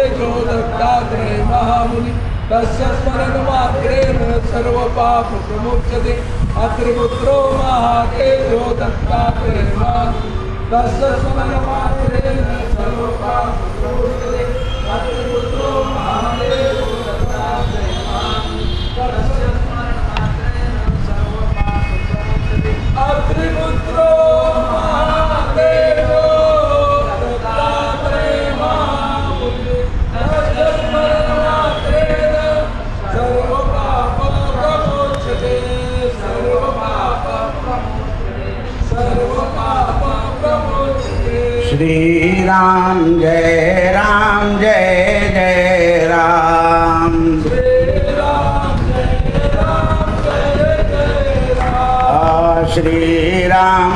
जो दत्तात्रेय महामुनि तस्य स्मरणमात्रेण सर्व पाप प्रमुच्यते। अत्रिपुत्रो महातेजो दत्तात्रेय तस्य स्मरणमात्रेण सर्व पाप प्रमुच्यते। अत्रिपुत्रो महातेजो दत्तात्रेय तस्य स्मरणमात्रेण सर्व पाप प्रमुच्यते। अत्रिपुत्रो महातेजो दत्तात्रेय महामुनि तस्य स्मरणमात्रेण सर्व पाप प्रमुच्यते। सर्व पाप प्रमुच्यते। सर्व पाप प्रमुच्यते। श्री राम जय जय राम। श्री राम जय जय राम। श्री राम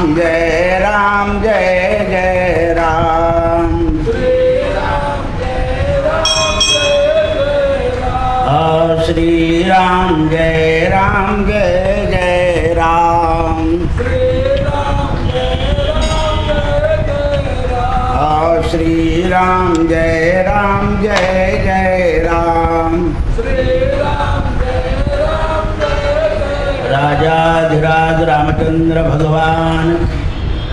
जय जय राम। श्री राम जय जय राम। श्री राम जय जय राम। श्री राम जय जय राम। श्री राम जय जय राम। श्री राम जय जय। राजाधिराज रामचंद्र भगवान,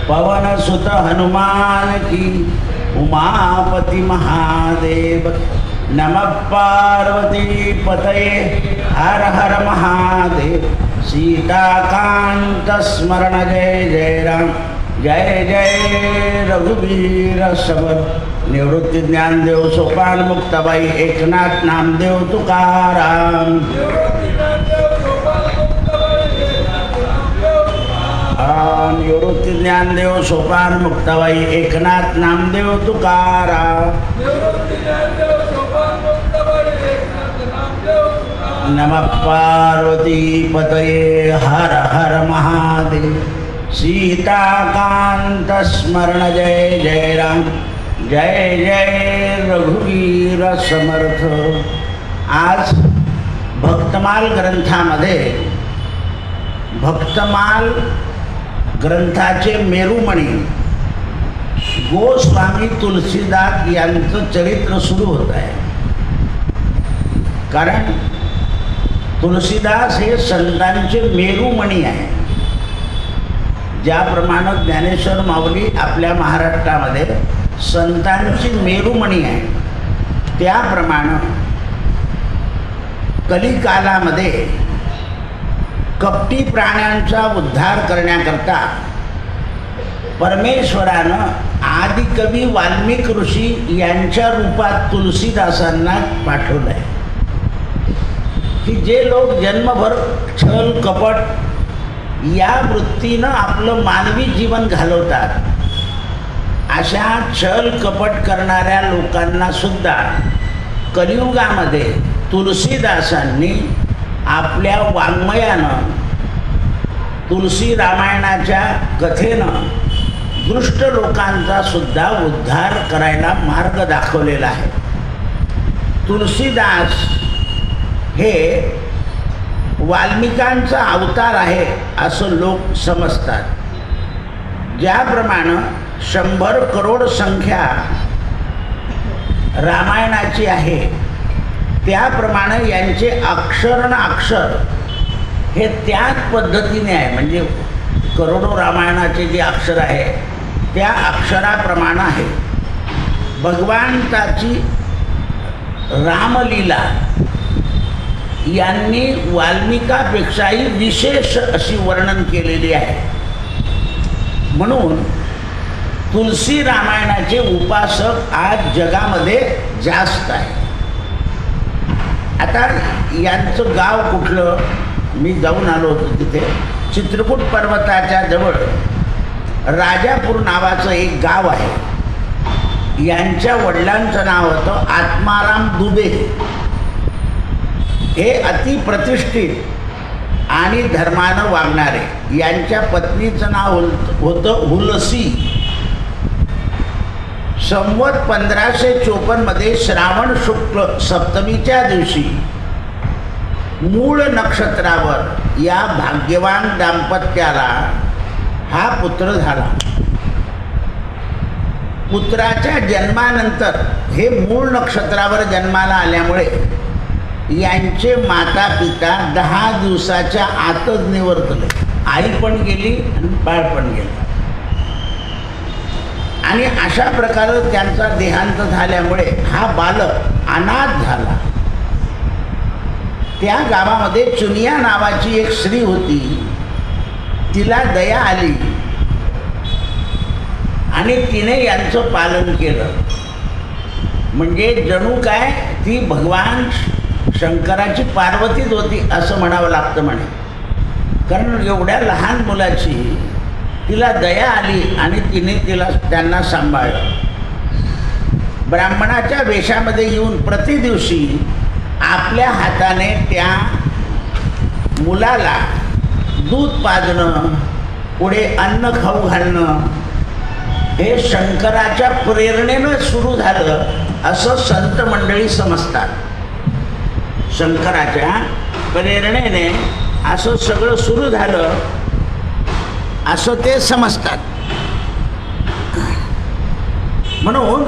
पवन सुत हनुमान की, उमापति महादेव। नमः पार्वती पतये हर हर महादेव। सीताकांत स्मरण जय जय राम। जय जय रघुवीर समर। निवृत्ती ज्ञानदेव सोपान मुक्ताबाई एकनाथ नामदेव तुकाराम। निवृत्ती ज्ञानदेव सोपान मुक्ताबाई एकनाथ नामदेव तुकाराम। नमः पार्वती पतये हर हर महादेव। सीताकांत स्मरण जय जय राम। जय जय रघुवीर समर्थ। आज भक्तमाल ग्रंथामध्ये भक्तमाल ग्रंथाचे मेरुमणी गोस्वामी तुलसीदास यांचं चरित्र सुरू होत आहे। कारण तुलसीदास हे संतांचे मेरुमणी आहे। ज्याप्रमाणे ज्ञानेश्वर माऊली आपल्या महाराष्ट्रामध्ये संतांची मेरुमणी आहे, त्याप्रमाणे कलिकालामध्ये कपटी प्राण्यांचा उद्धार करण्याकरता परमेश्वरानं आदिकवी वाल्मिक ऋषी यांच्या रूपात तुलसीदासांना पाठवलं आहे की जे लोक जन्मभर छल कपट या वृत्तीनं आपलं मानवी जीवन घालवतात, अशा छल कपट करणाऱ्या लोकांना सुद्धा कलियुगामध्ये तुलसीदासांनी आपल्या वाङ्मयानं तुलसी रामायणाच्या कथेनं दृष्ट लोकांचा सुद्धा उद्धार करायला मार्ग दाखवलेला आहे। तुलसीदास हे वाल्मिकांचा अवतार आहे असं लोक समजतात। ज्याप्रमाणे 100 करोड संख्या रामायणाची आहे, त्याप्रमाणे यांचे अक्षर न अक्षर हे त्याच पद्धतीने आहे। म्हणजे करोडो रामायणाचे जे अक्षर आहे त्या अक्षराप्रमाणे आहे। भगवंताची रामलीला यांनी वाल्मिकापेक्षाही विशेष अशी वर्णन केलेली आहे। म्हणून तुलसी रामायणाचे उपासक आज जगामध्ये जास्त आहे। आता यांचं गाव कुठलं, मी जाऊन आलो होतो तिथे। चित्रकूट पर्वताच्या जवळ राजापूर नावाचं एक गाव आहे। यांच्या वडिलांचं नाव होतं आत्माराम दुबे। हे अतिप्रतिष्ठित आणि धर्मानं वागणारे। यांच्या पत्नीचं नाव होतं हुलसी। संवत 1554 मध्ये श्रावण शुक्ल सप्तमीच्या दिवशी मूळ नक्षत्रावर या भाग्यवान दाम्पत्याला हा पुत्र झाला। पुत्राच्या जन्मानंतर हे मूळ नक्षत्रावर जन्माला आल्यामुळे यांचे माता पिता 10 दिवसाच्या आतच निवर्तले. आई पण गेली आणि बाळ पण गेलं. आणि अशा प्रकारे त्यांचा देहांत झाल्यामुळे हा बालक अनाथ झाला. त्या गावामध्ये चुनिया नावाची एक स्त्री होती. तिला दया आली आणि तिने यांचं पालन केलं. म्हणजे जणू काय ती भगवान शंकराची पार्वतीच होती असं म्हणावं लागतं म्हणे. कारण एवढ्या लहान मुलाची तिला दया आली आणि तिने त्यांना सांभाळलं. ब्राह्मणाच्या वेशामध्ये येऊन प्रतिदिवशी आपल्या हाताने त्या मुलाला दूध पाजणं, पुढे अन्न खाऊ घालणं हे शंकराच्या प्रेरणेनं सुरू झालं असं संत मंडळी समजतात. शंकराच्या प्रेरणेने असं सगळं सुरू झालं असं ते समजतात. म्हणून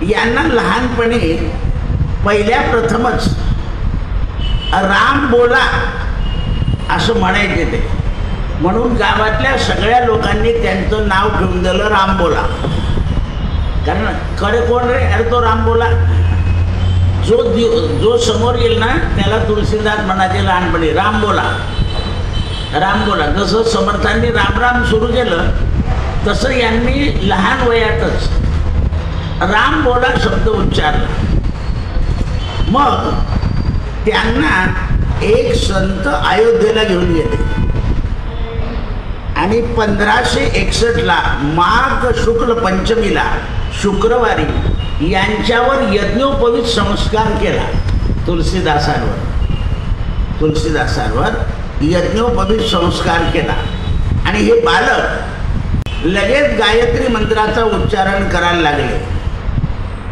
यांना लहानपणी पहिल्या प्रथमच राम बोला असं म्हणायचे ते. म्हणून गावातल्या सगळ्या लोकांनी त्यांचं नाव ठेवून दिलं राम बोला. कारण खरे कोण रे, अरे तो राम बोला. जो समोर येईल ना त्याला तुलसीदास म्हणायचे लहानपणी राम बोला, राम बोला. जसं समर्थांनी राम राम सुरू केलं तसं यांनी लहान वयातच राम बोला शब्द उच्चारला. मग त्यांना एक संत अयोध्येला घेऊन गेले आणि 1561ला माघ शुक्ल पंचमीला शुक्रवारी यांच्यावर यज्ञोपवीत संस्कार केला. तुलसीदासांवर यज्ञोपवीत संस्कार केला. आणि हे बालक लगेच गायत्री मंत्राचा उच्चारण करायला लागले.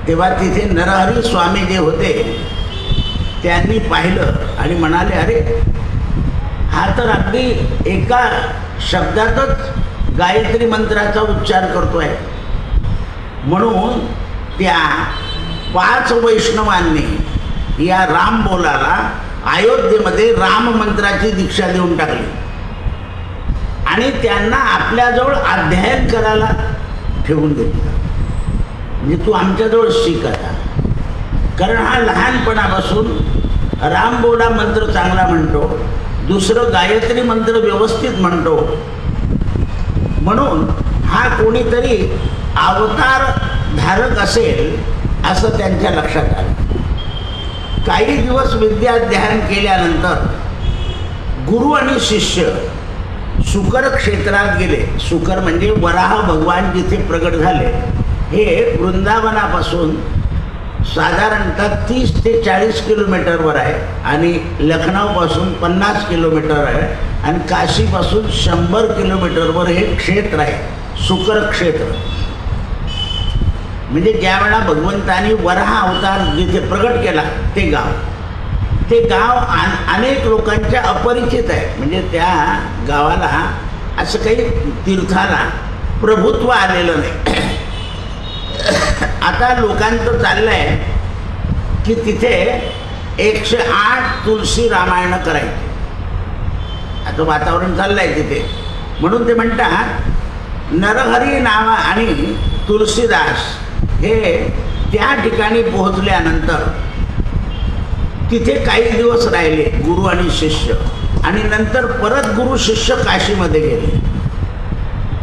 तेव्हा तिथे नरहरी स्वामी जे होते त्यांनी पाहिलं आणि म्हणाले, अरे हा तर अगदी एका शब्दातच गायत्री मंत्राचा उच्चार करतोय. म्हणून त्या 5 वैष्णवांनी या राम बोलाला अयोध्येमध्ये राम मंत्राची दीक्षा देऊन टाकली आणि त्यांना आपल्याजवळ अध्ययन करायला ठेवून दिलं. म्हणजे तू आमच्याजवळ शिक आता. कारण हा लहानपणापासून राम बोला मंत्र चांगला म्हणतो, दुसरं गायत्री मंत्र व्यवस्थित म्हणतो. म्हणून हा कोणीतरी अवतार धारक असेल असं त्यांच्या लक्षात आलं. काही दिवस विद्याध्ययन केल्यानंतर गुरु आणि शिष्य सुकर क्षेत्रात गेले. सुकर म्हणजे वराह भगवान जिथे प्रगट झाले. हे वृंदावनापासून साधारणतः 30 ते 40 किलोमीटरवर आहे आणि लखनौपासून 50 किलोमीटर आहे आणि काशीपासून 100 किलोमीटरवर हे क्षेत्र आहे, सुकर क्षेत्र. म्हणजे ज्या वेळा भगवंतांनी वराह अवतार जिथे प्रगट केला ते गाव अनेक लोकांच्या अपरिचित आहे. म्हणजे त्या गावाला असं काही तीर्थाला प्रभुत्व आलेलं नाही. आता लोकांचं चाललं आहे की तिथे 108 तुलसी रामायण करायचे. आता वातावरण चाललं आहे तिथे. म्हणून ते म्हणतात नरहरी नावा आणि तुलसीदास हे त्या ठिकाणी पोहोचल्यानंतर तिथे काही दिवस राहिले गुरु आणि शिष्य. आणि नंतर परत गुरु शिष्य काशीमध्ये गेले.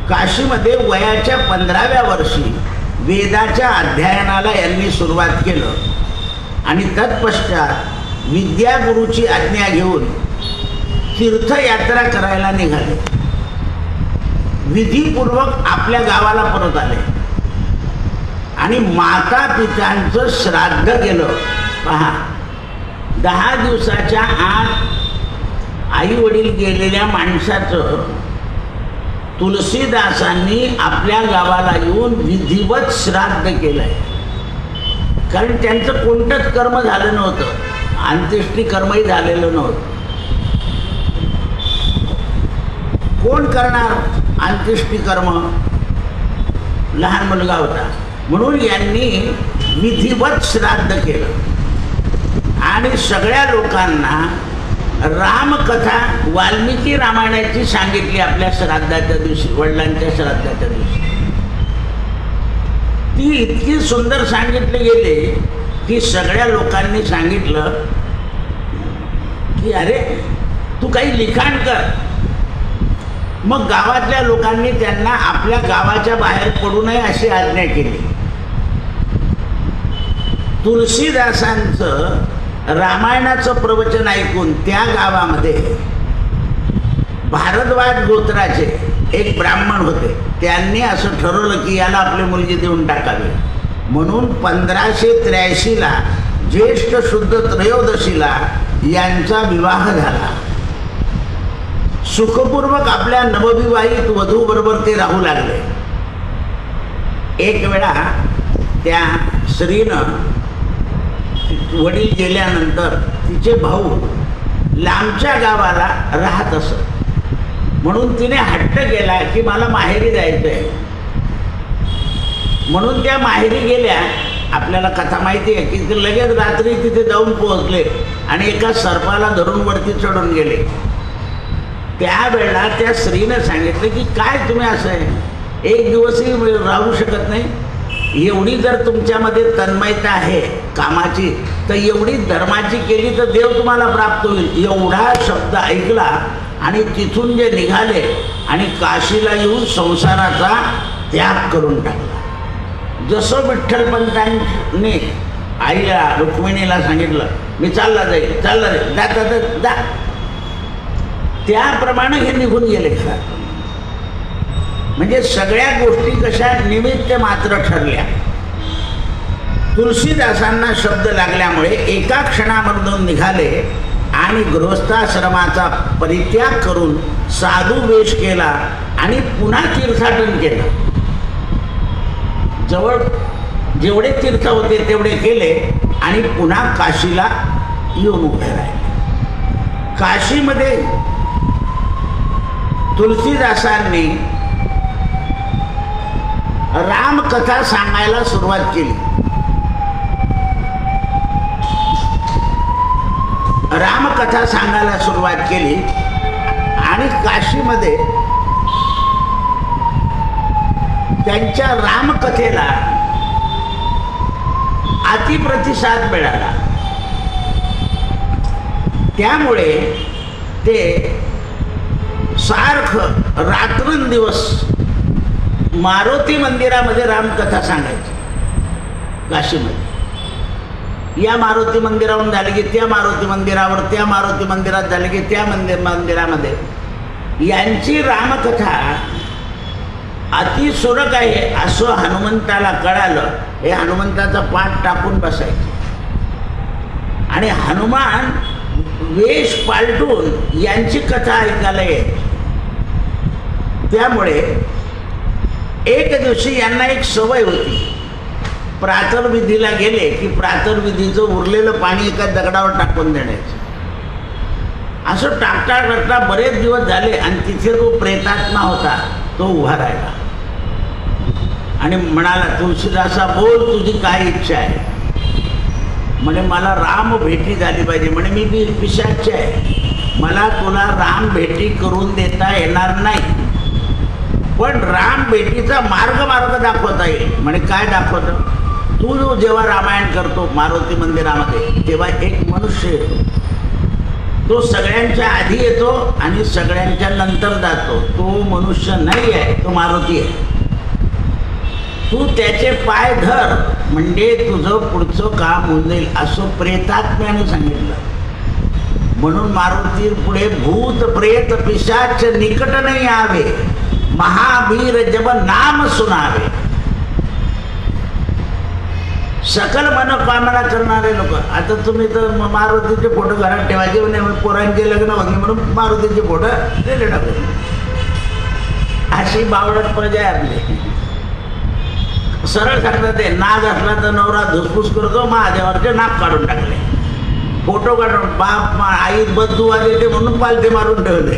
काशीमध्ये वयाच्या 15व्या वर्षी वेदाच्या अध्ययनाला यांनी सुरुवात केलं आणि तत्पश्चात विद्यागुरूची आज्ञा घेऊन तीर्थयात्रा करायला निघाले. विधीपूर्वक आपल्या गावाला परत आले आणि माता पित्यांचं श्राद्ध केलं. पहा, 10 दिवसाच्या आत आई वडील गेलेल्या माणसाचं तुलसीदासांनी आपल्या गावाला येऊन विधिवत श्राद्ध केलंय. कारण त्यांचं कोणतंच कर्म झालं नव्हतं, अंत्येष्टी कर्मही झालेलं नव्हतं. कोण करणार अंत्येष्टी कर्म? लहान मुलगा होता. म्हणून यांनी विधिवत श्राद्ध केलं आणि सगळ्या लोकांना रामकथा वाल्मिकी रामायणाची सांगितली आपल्या श्राद्धाच्या दिवशी, वडिलांच्या श्राद्धाच्या दिवशी. ती इतकी सुंदर सांगितले गेले की सगळ्या लोकांनी सांगितलं की अरे तू काही लिखाण कर. मग गावातल्या लोकांनी त्यांना आपल्या गावाच्या बाहेर पडू नये अशी आज्ञा केली. तुलसीदासांचं रामायणाचं प्रवचन ऐकून त्या गावामध्ये भारद्वाज गोत्राचे एक ब्राह्मण होते. त्यांनी असं ठरवलं की याला आपली मुलगी देऊन टाकावी. म्हणून 1583ला ज्येष्ठ शुद्ध त्रयोदशीला यांचा विवाह झाला. सुखपूर्वक आपल्या नवविवाहित वधूबरोबर ते राहू लागले. एक वेळा त्या स्त्रीनं वडील गेल्यानंतर तिचे भाऊ लांबच्या गावाला राहत असत. म्हणून तिने हट्ट केला की मला माहेरी जायचं आहे. म्हणून त्या माहेरी गेल्या. आपल्याला कथा माहिती आहे की ते लगेच रात्री तिथे जाऊन पोहोचले आणि एका सर्पाला धरून वरती चढून गेले. त्यावेळेला त्या स्त्रीने सांगितलं की काय तुम्ही असं आहे, एक दिवसही राहू शकत नाही. एवढी जर तुमच्यामध्ये तन्मयता आहे कामाची तर एवढी धर्माची केली तर देव तुम्हाला प्राप्त होईल. एवढा शब्द ऐकला आणि तिथून जे निघाले आणि काशीला येऊन संसाराचा त्याग करून टाकला. जसं विठ्ठलपंतांनी आईला रुक्मिणीला सांगितलं मी चालला जाईल जा, त्याप्रमाणे हे निघून गेले. खरं म्हणजे सगळ्या गोष्टी कशा निमित्त मात्र ठरल्या. तुलसीदासांना शब्द लागल्यामुळे एका क्षणामधून निघाले आणि गृहस्थाश्रमाचा परित्याग करून साधू वेश केला आणि पुन्हा तीर्थाटन केलं. जवळ जेवढे तीर्थ होते तेवढे केले आणि पुन्हा काशीला येऊन उभे राहिले. काशीमध्ये तुलसीदासांनी रामकथा सांगायला सुरुवात केली. रामकथा सांगायला सुरुवात केली आणि काशीमध्ये त्यांच्या रामकथेला अतिप्रतिसाद मिळाला. त्यामुळे ते सारखं रात्रंदिवस मारुती मंदिरामध्ये रामकथा सांगायची. काशीमध्ये या मारुती मंदिरावरून झाले की त्या मारुती मंदिरावर, त्या मारुती मंदिरात झाले की त्या मंदिरामध्ये यांची रामकथा अतिसुरक आहे असं हनुमंताला कळालं. हे हनुमंताचा पाठ टाकून बसायचे आणि हनुमान वेश पालटून यांची कथा ऐकायला येत. त्यामुळे एक दिवशी यांना एक सवय होती. प्रातर्विधीला गेले की प्रातर्विधीचं उरलेलं पाणी एका दगडावर टाकून देण्याचं. असं टाकता टाकता बरेच दिवस झाले आणि तिथे तो प्रेतात्मा होता तो उभा राहिला आणि म्हणाला तुलसीदासा बोल तुझी काय इच्छा आहे. म्हणे मला राम भेटी झाली पाहिजे. म्हणे मी पिशाच आहे, मला तुला राम भेटी करून देता येणार नाही, पण राम भेटीचा मार्ग दाखवता येईल. म्हणे काय दाखवतं. तू जेव्हा रामायण करतो मारुती मंदिरामध्ये तेव्हा एक मनुष्य येतो. तो सगळ्यांच्या आधी येतो आणि सगळ्यांच्या नंतर जातो. तो मनुष्य नाही आहे, तो मारुती आहे. तू त्याचे पाय धर म्हणजे तुझं पुढचं काम होऊन जाईल असं प्रेतात्म्याने सांगितलं. म्हणून मारुती पुढे भूत प्रेत पिशाच निकट नाही आवे, महावीर जब नाम सुनावे. सकल मनोकामना करणारे लोक. आता तुम्ही तर मारुतीचे फोटो घरात ठेवायचे म्हणजे पोरांचे लग्न होते म्हणून मारुतीचे फोटो दिले टाकले. अशी बावळट प्रजा आहे आपली. सरळ सांगतात ते नाग असला तर नवरा धुसफूस करतो, महादेवाचे नाक काढून टाकले, फोटो काढून बाप आई बद्धू आले ते म्हणून पालथे मारून ठेवले.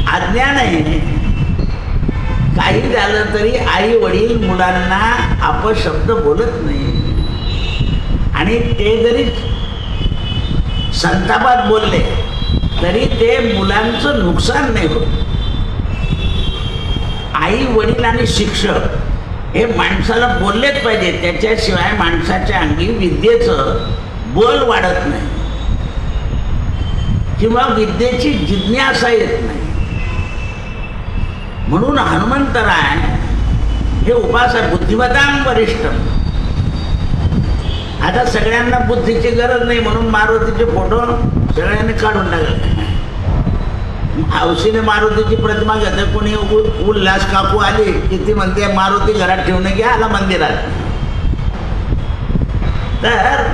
अज्ञान आहे. काही झालं तरी आई वडील मुलांना अपशब्द बोलत नाही, आणि ते जरी संतापात बोलले तरी ते मुलांचं नुकसान नाही होत. आई वडील आणि शिक्षक हे माणसाला बोललेच पाहिजे, त्याच्याशिवाय माणसाच्या अंगी विद्येचं बल वाढत नाही किंवा विद्येची जिज्ञासा येत नाही. म्हणून हनुमंतराय हे उपासक बुद्धिमतां वरिष्ठम. आता सगळ्यांना बुद्धीची गरज नाही म्हणून मारुतीचे फोटो सगळ्यांनी काढून टाकले. हौशीने मारुतीची प्रतिमा घेते, कोणी उल्हास काकू आली की ती म्हणते मारुती घरात ठेवणे घ्या आला मंदिरात. तर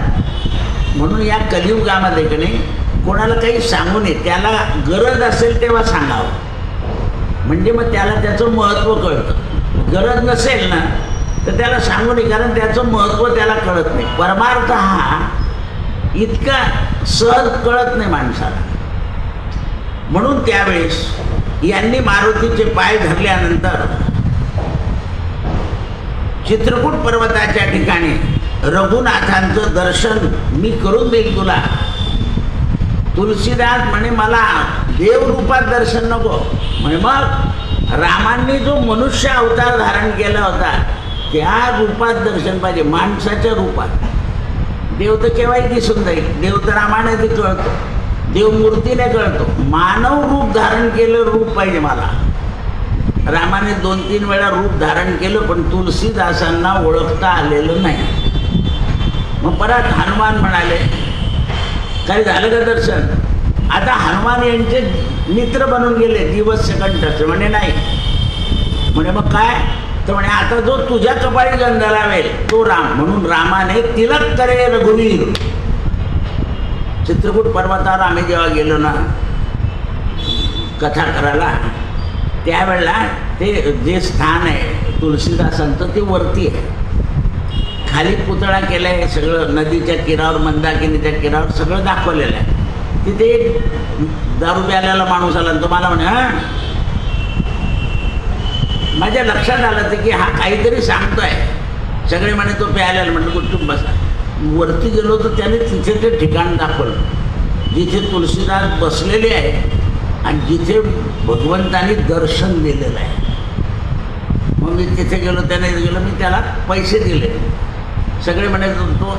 म्हणून या कलियुगामध्ये की नाही कोणाला काही सांगू नये, त्याला गरज असेल तेव्हा सांगावं, म्हणजे मग त्याला त्याचं महत्त्व कळतं. गरज नसेल ना तर त्याला सांगू नये, कारण त्याचं महत्त्व त्याला कळत नाही. परमार्थ हा इतका सहज कळत नाही माणसाला. म्हणून त्यावेळेस यांनी मारुतीचे पाय धरल्यानंतर चित्रकूट पर्वताच्या ठिकाणी रघुनाथांचं दर्शन मी करून देईल तुला. तुलसीदास म्हणे मला देवरूपात दर्शन नको, म्हणे मग रामांनी जो मनुष्य अवतार धारण केला होता त्या रूपात दर्शन पाहिजे, माणसाच्या रूपात. देव तर केव्हाही दिसून जाईल, देव तर रामाने ते कळतो, देव मूर्तीने कळतो. मानव रूप धारण केलं रूप पाहिजे मला. रामाने 2-3 वेळा रूप धारण केलं पण तुलसीदासांना ओळखता आलेलं नाही. मग परत हनुमान म्हणाले काय झालं का दर्शन? आता हनुमान यांचे मित्र बनून गेले दिवस कंठस्थ. म्हणे नाही, म्हणे मग काय? तर म्हणे आता जो तुझ्या कपाळी गंध लावेल तो राम. म्हणून रामाने तिलक करे रघुवीर. चित्रकूट पर्वतावर आम्ही जेव्हा गेलो ना कथा करायला, त्यावेळेला ते जे स्थान आहे तुलसीदासांचं ते वरती आहे, खाली पुतळा केला आहे, सगळं नदीच्या किनावर मंदाकिनीच्या किनावर सगळं दाखवलेलं आहे. तिथे एक दारू प्यायला माणूस आला, तो मला म्हणे हां, माझ्या लक्षात आलं ते की हा काहीतरी सांगतोय. सगळे म्हणे तो प्यायला, म्हटलं कुठून बसा. वरती गेलो तर त्याने तिथे ते ठिकाण दाखवलं जिथे तुलसीदास बसलेले आहे आणि जिथे भगवंतांनी दर्शन दिलेलं आहे. मग मी तिथे गेलो, त्याने गेलो, मी त्याला पैसे दिले. सगळे म्हणे तो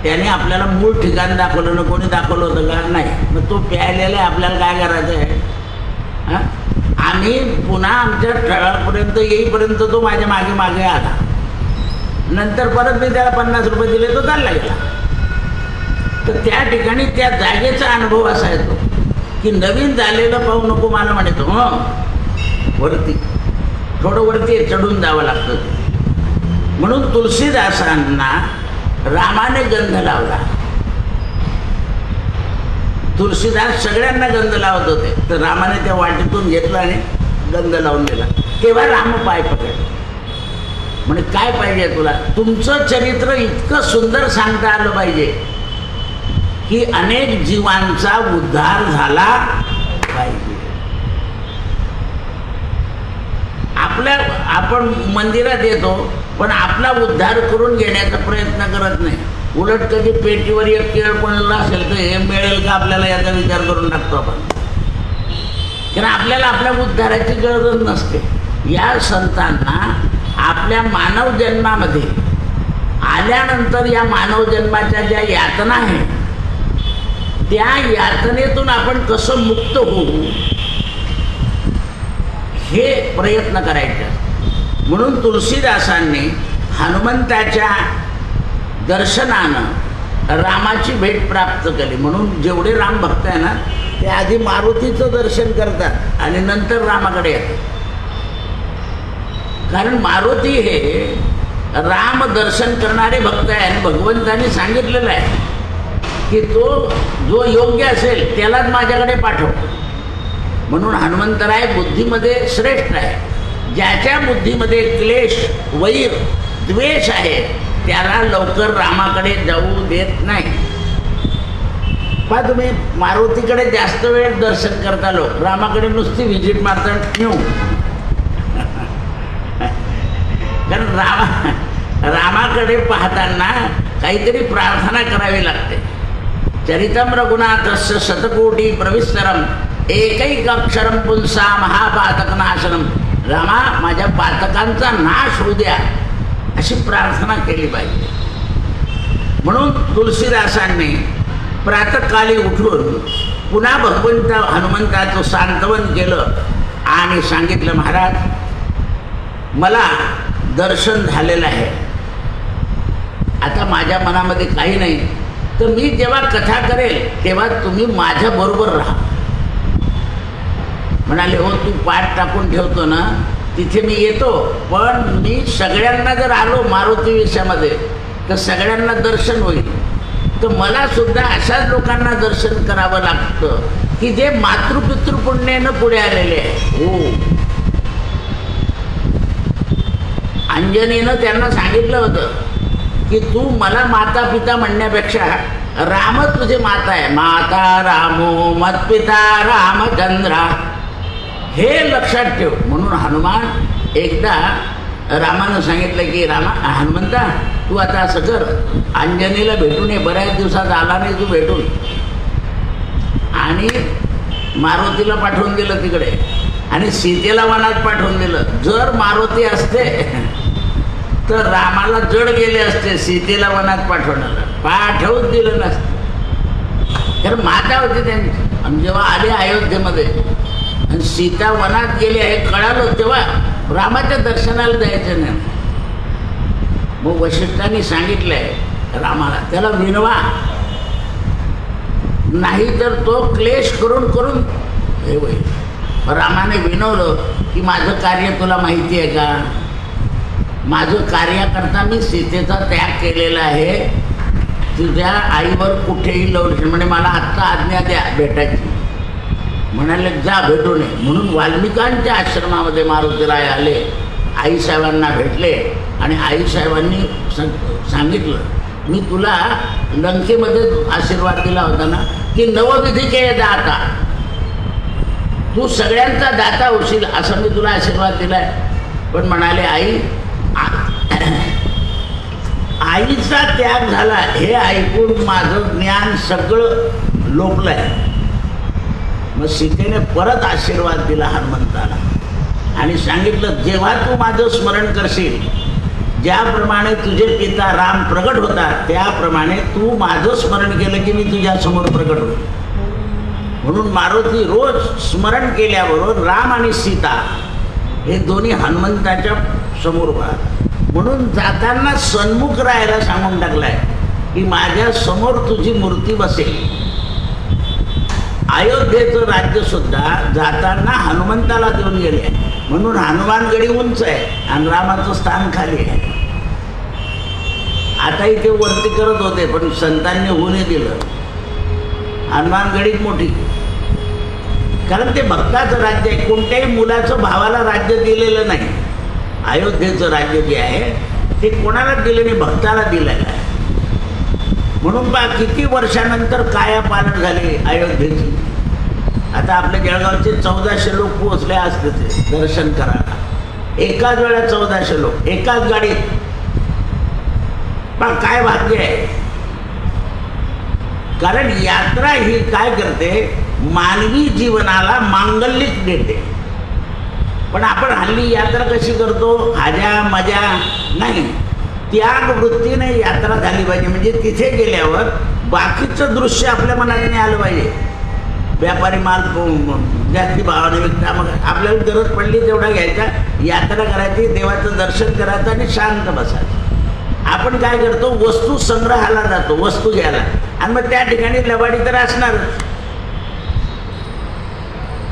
त्याने आपल्याला मूळ ठिकाण दाखवलं ना, कोणी दाखवलं होतं का? नाही. मग तो प्यायलेला आहे, आपल्याला काय करायचं आहे? हां, आम्ही पुन्हा आमच्या ठळापर्यंत येईपर्यंत तो माझ्या मागे मागे आला. नंतर परत मी त्याला 50 रुपये दिले, तो चालला गेला. तर त्या ठिकाणी त्या जागेचा अनुभव असा येतो की नवीन झालेलं पाहू नको मला म्हणतो. वरती थोडं वरती चढून जावं लागतं. म्हणून तुलसीदासांना रामाने गंध लावला. तुलसीदास सगळ्यांना गंध लावत होते, तर रामाने त्या वाटेतून घेतला आणि गंध लावून दिला. तेव्हा राम पाय पकडले. म्हणजे काय पाहिजे तुला? तुमचं चरित्र इतकं सुंदर सांगता आलं पाहिजे की अनेक जीवांचा उद्धार झाला पाहिजे. आपण मंदिरात येतो पण आपला उद्धार करून घेण्याचा प्रयत्न करत नाही. उलट कधी पेटीवर एक केळ पडला असेल तर हे मिळेल का आपल्याला याचा विचार करून टाकतो आपण, कारण आपल्याला आपल्या उद्धाराची गरज नसते. या संतांना आपल्या मानव जन्मामध्ये आल्यानंतर या मानव जन्माच्या ज्या यातना आहेत त्या यातनेतून आपण कसं मुक्त होऊ हे प्रयत्न करायचे. म्हणून तुलसीदासांनी हनुमंताच्या दर्शनानं रामाची भेट प्राप्त केली. म्हणून जेवढे राम भक्त आहे ना ते आधी मारुतीचं दर्शन करतात आणि नंतर रामाकडे येतात. कारण मारुती हे राम दर्शन करणारे भक्त आहे आणि भगवंतांनी सांगितलेलं आहे की तो जो योग्य असेल त्यालाच माझ्याकडे पाठव. म्हणून हनुमंतराय बुद्धीमध्ये श्रेष्ठ आहे. ज्याच्या बुद्धीमध्ये क्लेश वैर द्वेष आहे त्याला लवकर रामाकडे जाऊ देत नाही. पहा तुम्ही मारुतीकडे जास्त वेळ दर्शन करता लोक, रामाकडे नुसती व्हिजिट मारतात. रामाकडे पाहताना काहीतरी प्रार्थना करावी लागते. चरितम रघुनाथस्य शतकोटी प्रविस्तरम एकैकाक्षरम पुंसा महापातकनाशनम. रामा, माझ्या पातकांचा नाश होऊ द्या, अशी प्रार्थना केली पाहिजे. म्हणून तुलसीदासांनी प्रातःकाली उठून पुन्हा भगवंत हनुमंताचं सांत्वन केलं आणि सांगितलं, महाराज, मला दर्शन झालेलं आहे, आता माझ्या मनामध्ये काही नाही, तर मी जेव्हा कथा करेल तेव्हा तुम्ही माझ्या बरोबर राहा. म्हणाले, हो, तू पाठ टाकून ठेवतो ना, तिथे मी येतो, पण मी सगळ्यांना जर आलो मारुती वेशामध्ये तर सगळ्यांना दर्शन होईल. तर मला सुद्धा अशाच लोकांना दर्शन करावं लागतं की जे मातृपितृपुण्यानं पुढे आलेले आहे. हो, अंजनीनं त्यांना सांगितलं होतं की तू मला माता पिता म्हणण्यापेक्षा राम तुझे माता आहे. माता रामो मत्पिता रामचंद्रा, हे लक्षात ठेव. म्हणून हनुमान एकदा रामानं सांगितलं की हनुमंता, तू आता असं कर, अंजनीला भेटून ये, बऱ्याच दिवसात आला नाही तू भेटून. आणि मारुतीला पाठवून दिलं तिकडे आणि सीतेला वनात पाठवून दिलं. जर मारुती असते तर रामाला जड गेले असते, सीतेला वनात पाठवून दिलं नसतं. तर माता होती त्यांची. आणि जेव्हा आले अयोध्येमध्ये आणि सीता वनात गेली हे कळालं, तेव्हा रामाच्या दर्शनाला जायचं नाही. मग वशिष्ठांनी सांगितलंय रामाला, त्याला विनवा, नाही तर तो क्लेश करून करून हे होईल. रामाने विनवलं की माझं कार्य तुला माहिती आहे का, माझं कार्याकरता मी सीतेचा त्याग केलेला आहे, तुझ्या आईवर कुठेही लवकर, म्हणजे मला आत्ता आज्ञा द्या भेटायची. म्हणाले, जा भेटून ये. म्हणून वाल्मिकांच्या आश्रमामध्ये मारुतीराय आले, आईसाहेबांना भेटले आणि आईसाहेबांनी सांगितलं, मी तुला लंकेमध्ये आशीर्वाद दिला होता ना की नवविधीचे दाता, तू सगळ्यांचा दाता होशील असं मी तुला आशीर्वाद दिलाय. पण म्हणाले, आईचा त्याग झाला हे ऐकून माझं ज्ञान सगळं लोपलंय. मग सीतेने परत आशीर्वाद दिला हनुमंताला आणि सांगितलं, जेव्हा तू माझं स्मरण करशील, ज्याप्रमाणे तुझे पिता राम प्रगट होतात त्याप्रमाणे तू माझं स्मरण केलं की मी तुझ्या समोर प्रगट होतो. म्हणून मारुती रोज स्मरण केल्याबरोबर राम आणि सीता हे दोन्ही हनुमंताच्या समोर राहतात. म्हणून जाताना सन्मुख राहायला सांगून टाकलाय की माझ्या समोर तुझी मूर्ती बसेल. अयोध्येचं राज्य सुद्धा जाताना हनुमंताला देऊन गेले, म्हणून हनुमानगडी उंच आहे आणि रामाचं स्थान खाली आहे. आता इथे वरती करत होते पण संतांनी होऊन दिलं, हनुमानगडीत मोठी, कारण ते भक्ताचं राज्य आहे. कोणत्याही मुलाचं भावाला राज्य दिलेलं नाही. अयोध्येचं राज्य जे आहे ते कोणाला दिलं नाही, भक्ताला दिलेलं आहे. म्हणून पहा किती वर्षानंतर कायापालट झाली अयोध्येची. आता आपल्या जळगावचे 1400 लोक पोहोचले असते ते दर्शन करायला, एकाच वेळा 1400 लोक एकाच गाडीत. पण काय भाग्य आहे, कारण यात्रा ही काय करते, मानवी जीवनाला मांगलिक देते. पण आपण हल्ली यात्रा कशी करतो, हाजा मजा नाही, त्याग वृत्तीने यात्रा झाली पाहिजे. म्हणजे तिथे गेल्यावर बाकीचं दृश्य आपल्या मनात नाही आलं पाहिजे. व्यापारी माल जास्ती भावाने विकता, मग आपल्याला गरज पडली तेवढा घ्यायचा, यात्रा करायची, देवाचं दर्शन करायचं आणि शांत बसायचं. आपण काय करतो, वस्तू संग्रहाला जातो वस्तू घ्यायला, आणि मग त्या ठिकाणी लबाडी तर असणारच,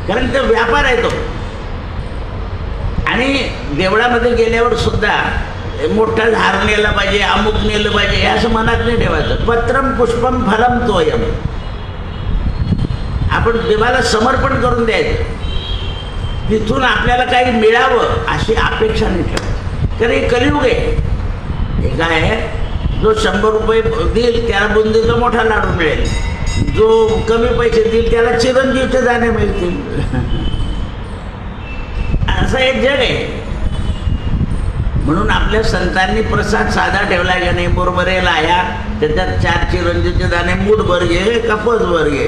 कारण तो व्यापार आहे तो. आणि देवळामध्ये गेल्यावर सुद्धा मोठा झार नेला पाहिजे, अमुक नेलं पाहिजे, हे असं मनात नाही ठेवायचं. पत्रम पुष्पम फलम तोयम, आपण देवाला समर्पण करून द्यायचं, तिथून आपल्याला काही मिळावं अशी अपेक्षा नाही ठेवायची. तर हे कलियुग आहे. हे काय आहे, जो 100 रुपये देईल त्याला बुंदीचा मोठा लाडू मिळेल, जो कमी पैसे देईल त्याला चिरंजीवचे दाणे मिळतील. असं एक जग आहे. म्हणून आपल्या संतांनी प्रसाद साधा ठेवला का नाही, मुरमुरे लाया, त्याच्यात 4 चिरंजीचे दाणे मूठभर घे का पसभर घे.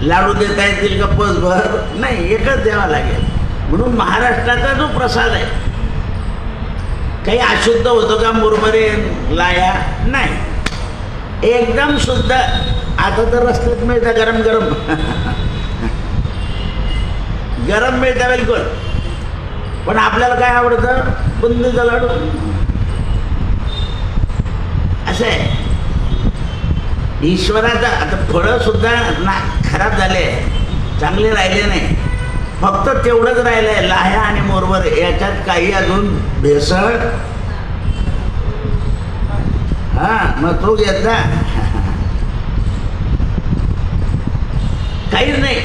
लाडू देता येतील का पसभर? नाही, एकच द्यावा लागेल. म्हणून महाराष्ट्राचा जो प्रसाद आहे, काही अशुद्ध होतं का मुरमुरे लाया? नाही, एकदम शुद्ध. आता तर रस्त्यात मिळतं गरम गरम गरम मिळतं बिलकुल. पण आपल्याला काय आवडतं? बुंदीचा लाडू. असं आहे ईश्वराचा. आता फळं सुद्धा ना खराब झाले, चांगले राहिले नाही, फक्त तेवढंच राहिलं आहे लाह्या आणि मुरमुरे. याच्यात काही अजून भेसळ मग तो घेतला काहीच नाही.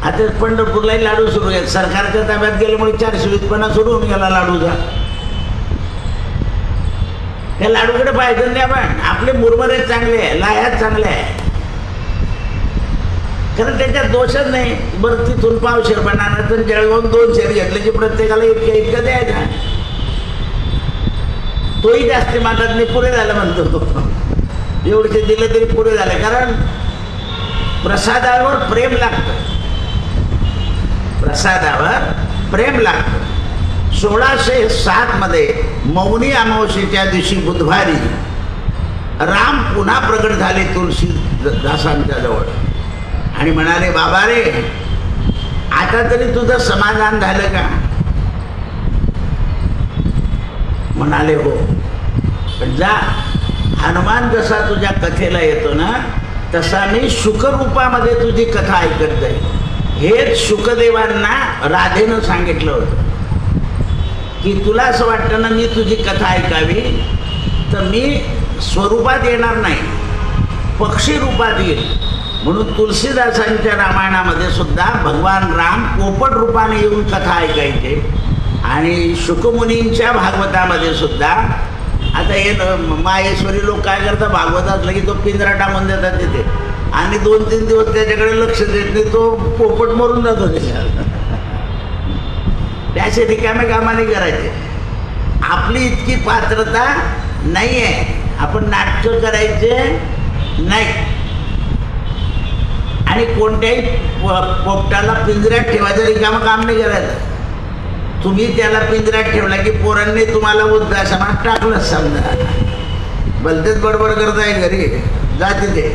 आता पंढरपूरलाही लाडू सुरू आहेत. सरकारच्या ताब्यात गेल्यामुळे 420पणा सुरू होऊन गेला लाडूचा. त्या लाडूकडे पाहिजे नाही आपण. आपले मुरमुरे चांगले आहे, लाह्यात चांगले आहे, कारण त्याच्यात दोषच नाही. बरं तिथून पावशेर बनाना तर जळगावून 2 शेर घेतले की प्रत्येकाला इतकं द्यायचा. तोही जास्ती मागत नाही, पुरे झालं म्हणतो. एवढे दिले तरी पुरे झाले, कारण प्रसादावर प्रेम लागतं. प्रसादावर प्रेम लागतं. 1607 मध्ये मौनी अमावस्येच्या दिवशी बुधवारी राम पुन्हा प्रगट झाले तुलसीदासांच्या जवळ आणि म्हणाले, बाबा रे, आता तरी तुझं समाधान झालं का? म्हणाले, हो. पण जा, हनुमान जसा तुझ्या कथेला येतो ना, तसा मी शुकरूपामध्ये तुझी कथा ऐकत आहे. हेच शुकदेवांना राधेनं सांगितलं होतं की तुला असं वाटतं ना मी तुझी कथा ऐकावी, तर मी स्वरूपात येणार नाही, पक्षी रूपात येईल. म्हणून तुलसीदासांच्या रामायणामध्ये सुद्धा भगवान राम पोपट रूपाने येऊन कथा ऐकायचे. आणि शुकमुनींच्या भागवतामध्ये सुद्धा आता हे माहेश्वरी लोक काय करतात, भागवत असलं की तो पिंजरा टाकून देतात तिथे आणि 2-3 दिवस त्याच्याकडे लक्ष देत नाही, तो पोपट मरून जातो त्याच्यात. त्याचे रिकामे कामाने करायचे. आपली इतकी पात्रता नाही आहे, आपण नाटकं करायचे नाही. आणि कोणत्याही पोपटाला पिंजऱ्यात ठेवायचं रिकामं काम नाही करायचं. तुम्ही त्याला पिंजऱ्यात ठेवला की पोरांनी तुम्हाला वृद्धाश्रमात टाकलंच समजा. भलतेच बडबड करताय घरी, जा तिथे.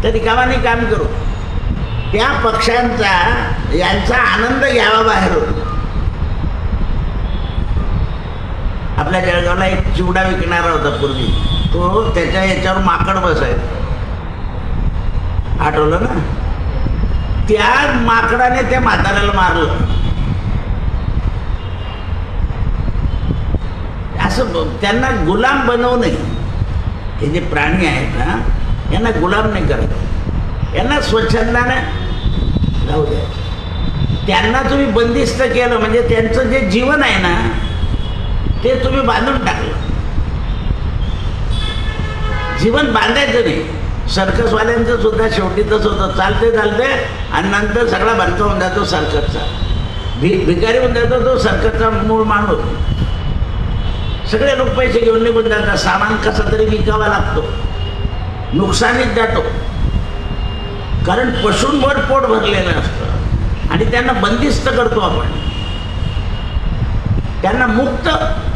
तरी कामाने काम करू. त्या पक्ष्यांचा यांचा आनंद घ्यावा बाहेरून. आपल्या जळगावला एक चिवडा विकणारा होता पूर्वी, तो त्याच्या याच्यावर माकड बसायचा, आठवलं ना? त्या माकडाने त्या म्हाताऱ्याला मारलं. असं त्यांना गुलाम बनवू नये. हे जे प्राणी आहेत ना, यांना गुलाम नाही करत, यांना स्वच्छंदाने राहू द्या. त्यांना तुम्ही बंदिस्त केलं म्हणजे त्यांचं जे जीवन आहे ना ते तुम्ही बांधून टाकलं. जीवन बांधायचं नाही. सर्कसवाल्यांचं सुद्धा शेवटी तसं होतं, चालते चालते आणि नंतर सगळा बंद होऊन जातो सर्कसचा. भिकारी होऊन जातो तो सर्कसचा मूळ माणूस. सगळे लोक पैसे घेऊन निघून जातात, सामान कसं तरी विकावा लागतो, नुकसानीत जातो, कारण पशूंवर पोट भरलेलं असतं आणि त्यांना बंदिस्त करतो आपण. त्यांना मुक्त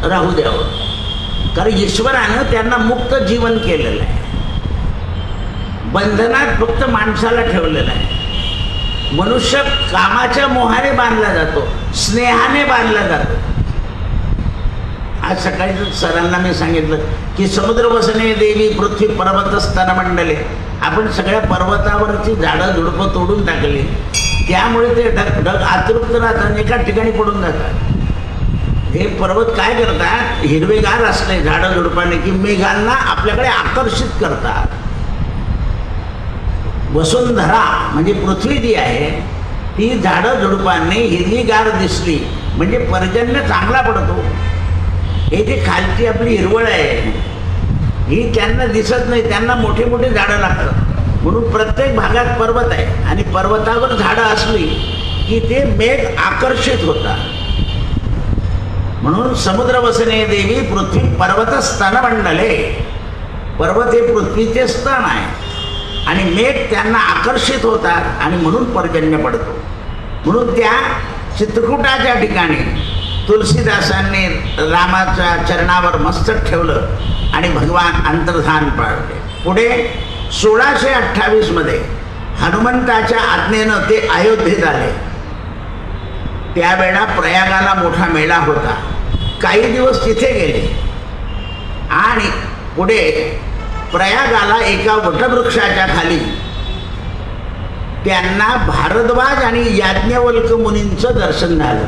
राहू द्यावं, कारण ईश्वरानं त्यांना मुक्त जीवन केलेलं आहे. बंधनात फक्त माणसाला ठेवलेलं आहे. मनुष्य कामाच्या मोहाने बांधला जातो, स्नेहाने बांधला जातो. आज सकाळी सरांना मी सांगितलं की समुद्र वसने देवी पृथ्वी पर्वत स्तनमंडले. आपण सगळ्या पर्वतावरची झाडं झुडपं तोडून टाकली, त्यामुळे ते ढग आतृप्त राहतात, एका ठिकाणी पडून जातात. हे पर्वत काय करतात, हिरवेगार असले झाडं झुडपाने की मेघांना आपल्याकडे आकर्षित करतात. वसुंधरा म्हणजे पृथ्वी जी आहे ती झाडं झुडपांनी हिरवीगार दिसली म्हणजे पर्जन्य चांगला पडतो. हे जे खालची आपली हिरवळ आहे ही त्यांना दिसत नाही, त्यांना मोठे मोठे झाडं लागतात. म्हणून प्रत्येक भागात पर्वत आहे आणि पर्वतावर झाडं असली की ते मेघ आकर्षित होतात. म्हणून समुद्र वसने देवी पृथ्वी पर्वत स्तनमंडले. पर्वत हे पृथ्वीचे स्तन आहे आणि मेघ त्यांना आकर्षित होतात आणि म्हणून पर्जन्य पडतो. म्हणून त्या चित्रकूटाच्या ठिकाणी तुलसीदासांनी रामाच्या चरणावर मस्तक ठेवलं आणि भगवान अंतर्धान पाळले. पुढे 1628 मध्ये हनुमंताच्या आज्ञेनं ते अयोध्येत आले. त्यावेळा प्रयागाला मोठा मेळा होता. काही दिवस तिथे गेले आणि पुढे प्रयागाला एका वटवृक्षाच्या खाली त्यांना भारद्वाज आणि याज्ञवल्क मुनींचं दर्शन झालं.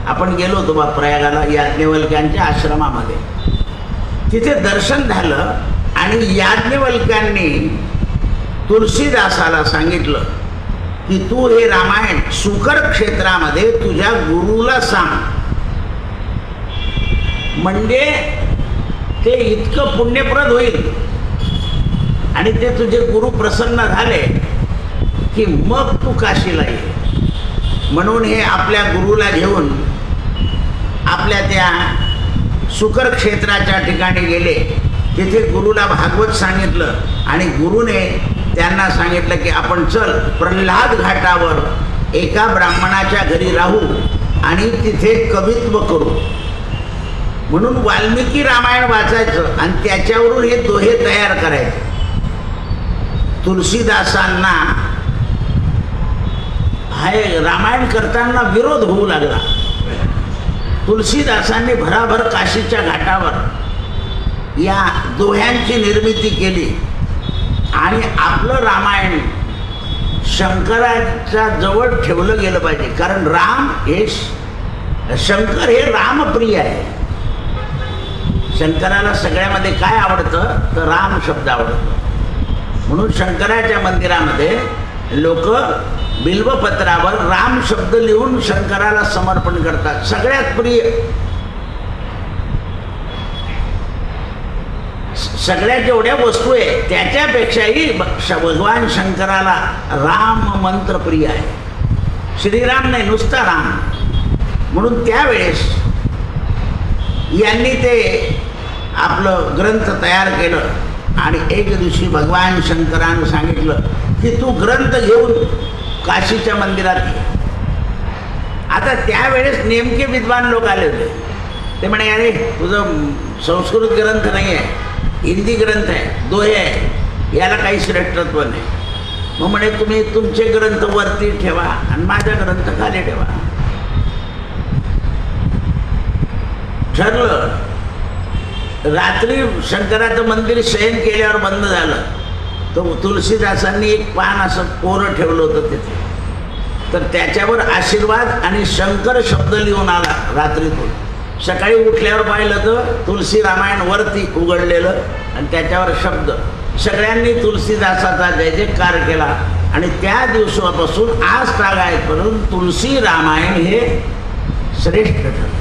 आपण गेलो होतो बा प्रयागाला याज्ञवल्क्यांच्या आश्रमामध्ये. तिथे दर्शन झालं आणि याज्ञवल्क्यांनी तुलसीदासाला सांगितलं की तू हे रामायण सुकर क्षेत्रामध्ये तुझ्या गुरुला सांग, म्हणजे ते इतकं पुण्यप्रद होईल आणि ते तुझे गुरु प्रसन्न झाले की मग तू काशीला ये. म्हणून हे आपल्या गुरुला घेऊन आपल्या त्या सुकर क्षेत्राच्या ठिकाणी गेले. तिथे गुरुला भागवत सांगितलं आणि गुरुने त्यांना सांगितलं की आपण चल प्रल्हाद घाटावर एका ब्राह्मणाच्या घरी राहू आणि तिथे कवित्व करू. म्हणून वाल्मिकी रामायण वाचायचं आणि त्याच्यावरून हे दोहे तयार करायचे. तुलसीदासांना हे रामायण करताना विरोध होऊ लागला. तुलसीदासांनी भराभर काशीच्या घाटावर या दोह्यांची निर्मिती केली आणि आपलं रामायण शंकराच्या जवळ ठेवलं गेलं पाहिजे. कारण राम हे शंकर हे रामप्रिय आहे. शंकराला सगळ्यामध्ये काय आवडतं तर राम शब्द आवडतो. म्हणून शंकराच्या मंदिरामध्ये लोक बिल्वपत्रावर राम शब्द लिहून शंकराला समर्पण करतात. सगळ्यात प्रिय सगळ्या जेवढ्या वस्तू आहे त्याच्यापेक्षाही भगवान शंकराला राम मंत्र प्रिय आहे. श्रीराम नाही, नुसता राम. म्हणून त्यावेळेस यांनी ते आपलं ग्रंथ तयार केलं आणि एक दिवशी भगवान शंकरानं सांगितलं की तू ग्रंथ घेऊन काशीच्या मंदिरात ये. आता त्यावेळेस नेमके विद्वान लोक आले होते. ते म्हणे अरे तुझं संस्कृत ग्रंथ नाही आहे, हिंदी ग्रंथ आहे, दोहे आहे, याला काही श्रेष्ठत्व नाही. मग म्हणे तुम्ही तुमचे ग्रंथ वरती ठेवा आणि माझा ग्रंथ खाली ठेवा. ठरलं. रात्री शंकराचं मंदिर शयन केल्यावर बंद झालं. तो तुलसीदासांनी एक पान असं कोरं ठेवलं होतं तिथे. तर त्याच्यावर आशीर्वाद आणि शंकर शब्द लिहून आला रात्रीतून. सकाळी उठल्यावर पाहिलं तर तुलसी रामायण वरती उघडलेलं आणि त्याच्यावर शब्द. सगळ्यांनी तुलसीदासाचा जय जयकार केला आणि त्या दिवसापासून आज तागायतपर्यंत तुलसी रामायण हे श्रेष्ठ ठरलं.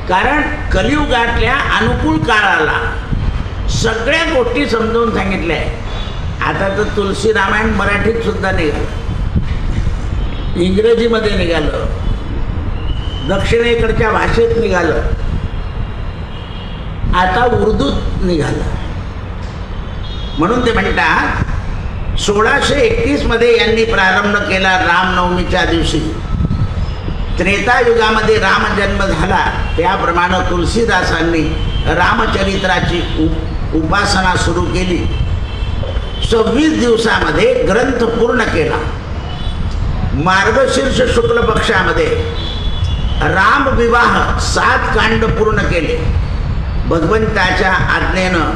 कारण कलियुगातल्या अनुकूल काळाला सगळ्या गोष्टी समजावून सांगितल्या आहे. आता तर तुलसी रामायण मराठीत सुद्धा निघालं, इंग्रजीमध्ये निघालं, दक्षिणेकडच्या भाषेत निघालं, आता उर्दूत निघालं. म्हणून ते म्हणतात 1631 मध्ये यांनी प्रारंभ केला रामनवमीच्या दिवशी. त्रेतायुगामध्ये रामजन्म झाला त्याप्रमाणे तुलसीदासांनी रामचरित्राची उपासना सुरू केली. 26 दिवसामध्ये ग्रंथ पूर्ण केला. मार्गशीर्ष शुक्ल पक्षामध्ये रामविवाह 7 कांड पूर्ण केले. भगवंताच्या आज्ञेनं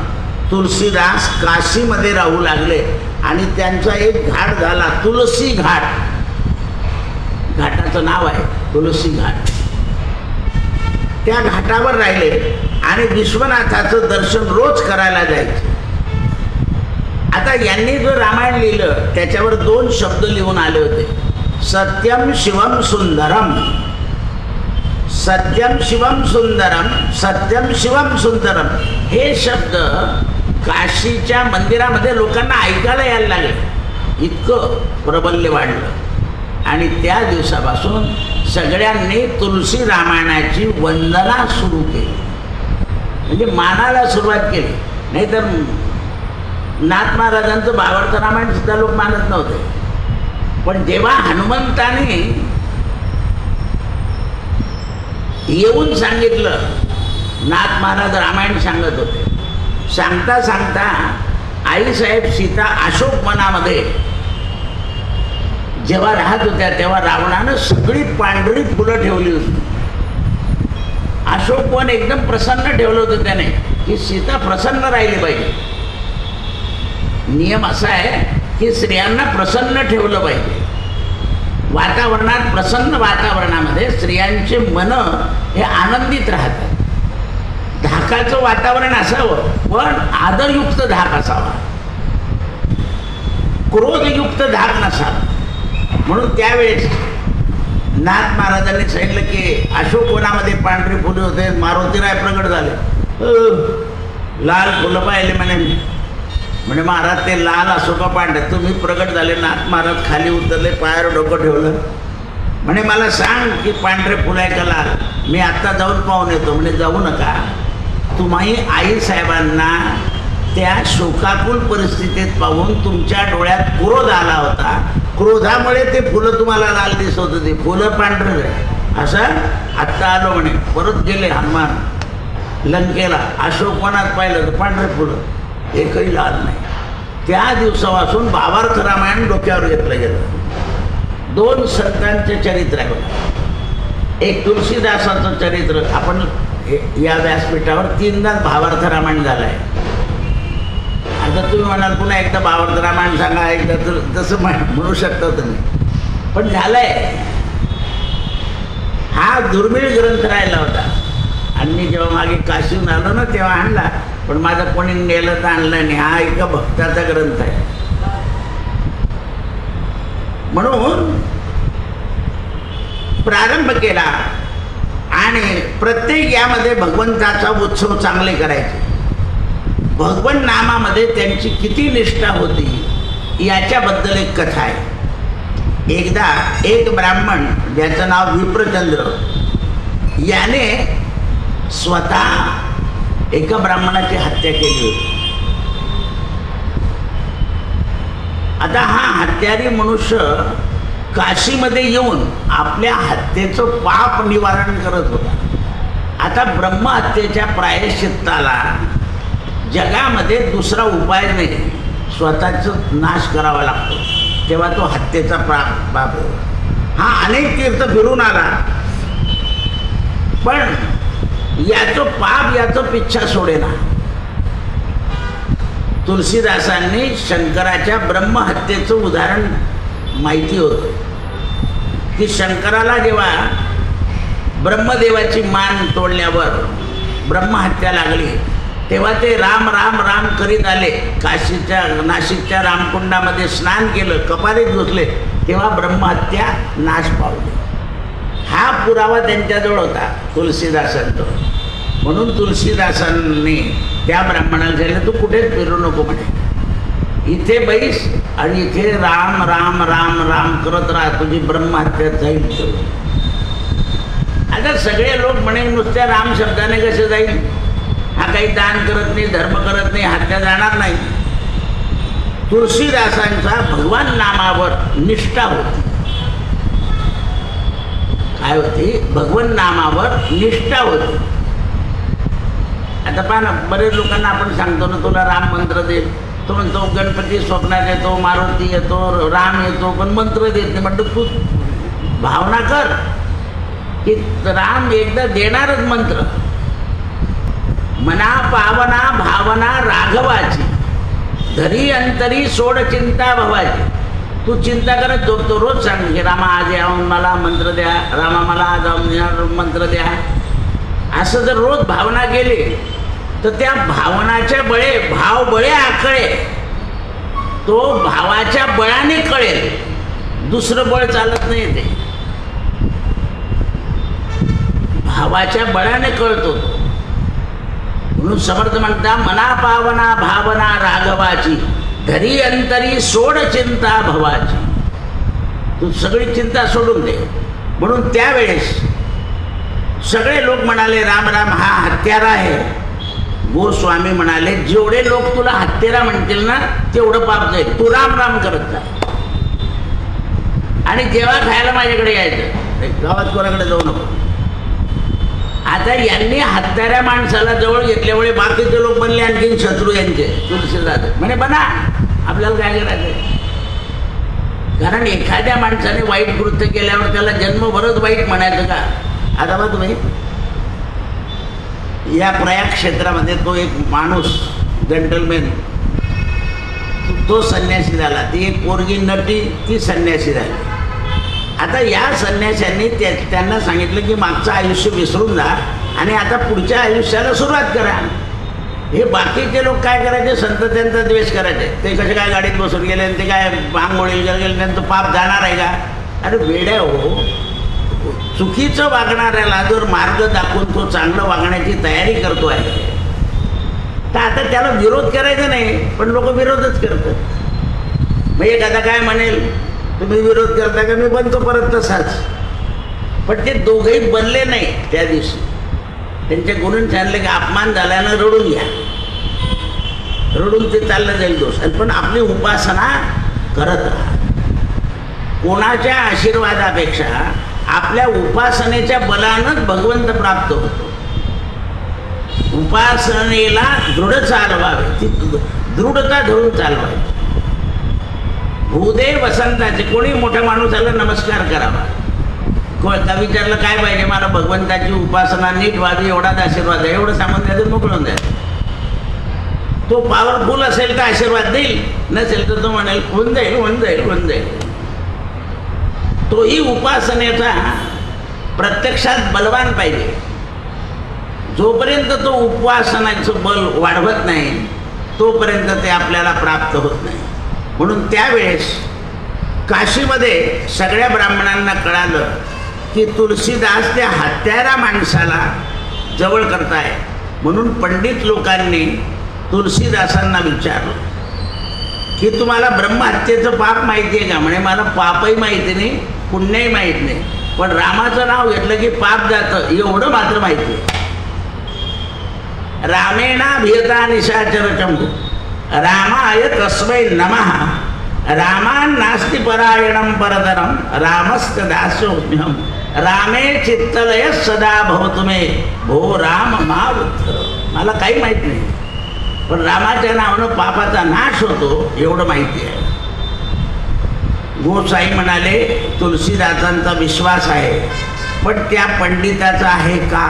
तुलसीदास काशीमध्ये राहू लागले आणि त्यांचा एक घाट झाला तुलसी घाट. घाटाचं नाव आहे तुलसी घाट. त्या घाटावर राहिले आणि विश्वनाथाचं दर्शन रोज करायला जायचे. आता यांनी जो रामायण लिहिलं त्याच्यावर 2 शब्द लिहून आले होते, सत्यम शिवम सुंदरम. सत्यम शिवम सुंदरम, सत्यम शिवम सुंदरम हे शब्द काशीच्या मंदिरामध्ये लोकांना ऐकायला यायला लागले. इतकं प्रबल्य वाढलं आणि त्या दिवसापासून सगळ्यांनी तुलसी रामायणाची वंदना सुरू केली, म्हणजे मानाला सुरुवात केली. नाहीतर नाथ महाराजांचं भावार्थ रामायण सुद्धा लोक मानत नव्हते. पण जेव्हा हनुमंताने येऊन सांगितलं, नाथ महाराज रामायण सांगत होते, सांगता सांगता आईसाहेब सीता अशोकवनामध्ये जेव्हा राहत होत्या तेव्हा रावणानं सगळी पांढरी फुलं ठेवली होती. अशोकवन एकदम प्रसन्न ठेवलं होतं त्याने, की सीता प्रसन्न राहिली पाहिजे. नियम असा आहे की स्त्रियांना प्रसन्न ठेवलं पाहिजे. वातावरणात, प्रसन्न वातावरणामध्ये स्त्रियांचे मन हे आनंदित राहतात. धाकाचं वातावरण असावं, पण आदरयुक्त धाक असावा, क्रोधयुक्त धाक नसावा. म्हणून त्यावेळेस नाथ महाराजांनी सांगितलं की अशोकवनामध्ये पांढरी फुले होते. मारुतीराय प्रगट झाले, लाल फुलं पाहिले म्हणे महाराज ते लाल असो का पांढरे, तुम्ही प्रगट झाले. नाथ महाराज खाली उतरले, पायावर डोकं ठेवलं, म्हणे मला सांग की पांढरे फुलं आहे का लाल, मी आत्ता जाऊन पाहून येतो. म्हणे जाऊ नका, तुम्ही आईसाहेबांना त्या शोकाकुल परिस्थितीत पाहून तुमच्या डोळ्यात क्रोध आला होता, क्रोधामुळे ते फुलं तुम्हाला लाल दिसत होते, फुलं पांढरे असं आत्ता आलो. म्हणे परत गेले हनुमान लंकेला, अशोकवनात पाहिलं तर पांढरे फुलं एकही लाल नाही. त्या दिवसापासून भावार्थ रामायण डोक्यावर घेतलं गेलं. 2 संतांचे चरित्र आहे बघा. एक तुलसीदासाचं चरित्र, आपण या व्यासपीठावर 3दा भावार्थ रामायण झालं आहे. आता तुम्ही म्हणाल पुन्हा एकदा भावार्थ रामायण सांगा, एकदा तर तसं म्हणू शकता तुम्ही, पण झालंय. हा दुर्मिळ ग्रंथ राहिला होता आणि मी जेव्हा मागे काशीहून आलो ना तेव्हा आणला, पण माझं कोणी नेलं तर आणलं नाही. हा एका भक्ताचा ग्रंथ आहे. म्हणून प्रारंभ केला आणि प्रत्येक यामध्ये भगवंताचा उत्सव चांगले करायचे. भगवन नामामध्ये त्यांची किती निष्ठा होती याच्याबद्दल एक कथा आहे. एकदा एक ब्राह्मण ज्याचं नाव विप्रचंद्र, याने स्वतः एका ब्राह्मणाची हत्या केली होती. आता हा हत्यारी मनुष्य काशीमध्ये येऊन आपल्या हत्येचं पाप निवारण करत होता. आता ब्रह्महत्येच्या प्रायश्चित्ताला जगामध्ये दुसरा उपाय नाही, स्वतःचं नाश करावा लागतो. तेव्हा तो हत्येचा पाप. हा अनेक तीर्थ फिरून आला, पण याचं पाप याचं पिच्छा सोडेना. तुलसीदासांनी शंकराच्या ब्रह्महत्येचं उदाहरण माहिती होतं की शंकराला जेव्हा ब्रह्मदेवाची मान तोडल्यावर ब्रह्महत्या लागली, तेव्हा ते राम राम राम करीत आले. नाशिकच्या रामकुंडामध्ये स्नान केलं, कपालीत घुसले, तेव्हा ब्रह्महत्या नाश पावली. हा पुरावा त्यांच्याजवळ होता तुलसीदासांजवळ. म्हणून तुलसीदासांनी त्या ब्राह्मणाला सांगितलं, तू कुठेच फिरू नको म्हणे, इथे बैस आणि इथे राम राम राम राम करत राहा, तुझी ब्रह्महत्या जाईल. आता सगळे लोक म्हणे नुसत्या राम शब्दाने कसे जाईल, हा काही दान करत नाही, धर्म करत नाही, हत्या जाणार नाही. तुलसीदासांचा भगवान नामावर निष्ठा होती. काय होती? भगवान नामावर निष्ठा होती. आता पहा ना, बरेच लोकांना आपण सांगतो ना, तुला राम मंत्र दे, तो म्हणतो गणपती स्वप्नात येतो, मारुती येतो, राम येतो, पण मंत्र देत नाही. म्हणतो तू भावना कर की राम एकदा देणारच मंत्र. मना पावना भावना राघवाची, धरी अंतरी सोड चिंता भवाची. तू चिंता करत झोपतो, रोज सांग की रामा आज यावून मला मंत्र द्या, रामा मला आज मंत्र द्या. असं जर रोज भावना केली तर त्या भावनाच्या बळे, भाव बळे आकळे, तो भावाच्या बळाने कळेल, दुसरं बळ चालत नाही. ते भावाच्या बळाने कळतो. म्हणून समर्थ म्हणता, मना पावना भावना राघवाची, धरी अंतरी सोड चिंता भवाची. तू सगळी चिंता सोडून दे म्हणून त्यावेळेस सगळे लोक म्हणाले राम राम हा हत्यारा आहे. गोस्वामी म्हणाले जेवढे लोक तुला हत्यारा म्हणतील ना तेवढं पाप जाईल, तू राम राम करत जा आणि जेव्हा खायला माझ्याकडे यायचं, गावात कोणाकडे जाऊ नको. आता यांनी हत्याऱ्या माणसाला जवळ घेतल्यामुळे बाकीचे लोक बनले आणखीन शत्रू यांचे. तुलसीदास म्हणे बना, आपल्याला काय करायचं. कारण एखाद्या माणसाने वाईट कृत्य केल्यावर त्याला जन्मभरच वाईट म्हणायचं का. आता बघ तुम्ही या प्रयाग क्षेत्रामध्ये तो एक माणूस जेंटलमॅन तो संन्यासी झाला, ती एक पोरगी नटी ती संन्यासी झाली. आता या संन्याशांनी त्यांना सांगितलं की मागचं आयुष्य विसरून जा आणि आता पुढच्या आयुष्याला सुरुवात करा. हे बाकीचे लोक काय करायचे, संत त्यांचा द्वेष करायचे. ते कसे काय गाडीत बसून गेले आणि ते काय आंघोळीला गेले, त्यांचं पाप जाणार आहे का. अरे वेड्या हो, चुकीचं वागणाऱ्याला जर मार्ग दाखवून तो चांगलं वागण्याची तयारी करतो आहे तर आता त्याला विरोध करायचा नाही, पण लोक विरोधच करतात. मग एखादा काय म्हणेल तुम्ही विरोध करता का, मी बनतो परत तसाच. पण ते दोघेही बनले नाही. त्या दिवशी त्यांच्या गुरुंनी सांगितलं की अपमान झाल्यानं रडून घ्या, रडून ते चाललं जाईल दोष, पण आपली उपासना करत राहा. कोणाच्या आशीर्वादापेक्षा आपल्या उपासनेच्या बलानंच भगवंत प्राप्त होतो. उपासनेला दृढ चालवावे, ती दृढता धरून चालवावी. भूदे वसंताचे कोणी मोठ्या माणूसाला नमस्कार करावा. का विचारलं काय पाहिजे, मला भगवंताची उपासना नीट व्हावी एवढाच आशीर्वाद आहे, एवढं सांगून द्यायचं मोकळून द्यायचं. तो पॉवरफुल असेल तर आशीर्वाद देईल, नसेल तर तो म्हणेल होऊन जाईल होऊन जाईल होऊन जाईल. तोही उपासनेचा प्रत्यक्षात बलवान पाहिजे. जोपर्यंत तो उपासनाचं बल वाढवत नाही तोपर्यंत ते आपल्याला प्राप्त होत नाही. म्हणून त्यावेळेस काशीमध्ये सगळ्या ब्राह्मणांना कळालं की तुलसीदास त्या हत्यारा माणसाला जवळ करताय. म्हणून पंडित लोकांनी तुलसीदासांना विचारलं की तुम्हाला ब्रह्महत्येचं पाप माहिती आहे का. म्हणे मला पापही माहिती नाही पुण्यही माहीत नाही, पण रामाचं नाव घेतलं की पाप जातं एवढं मात्र माहिती आहे. रामेणाभियता निशाचर चंबू रामाय तस्मै नमः रामान नास्ति परायणं परतरं रामस्य दासोऽहं रामे चित्तलय सदा भवतु मे भो राम मा उद्धर. मला काही माहीत नाही, पण रामाच्या नावानं पापाचा नाश होतो एवढं माहिती आहे. गोसाई म्हणाले तुलसीदासांचा विश्वास आहे, पण त्या पंडिताचा आहे का.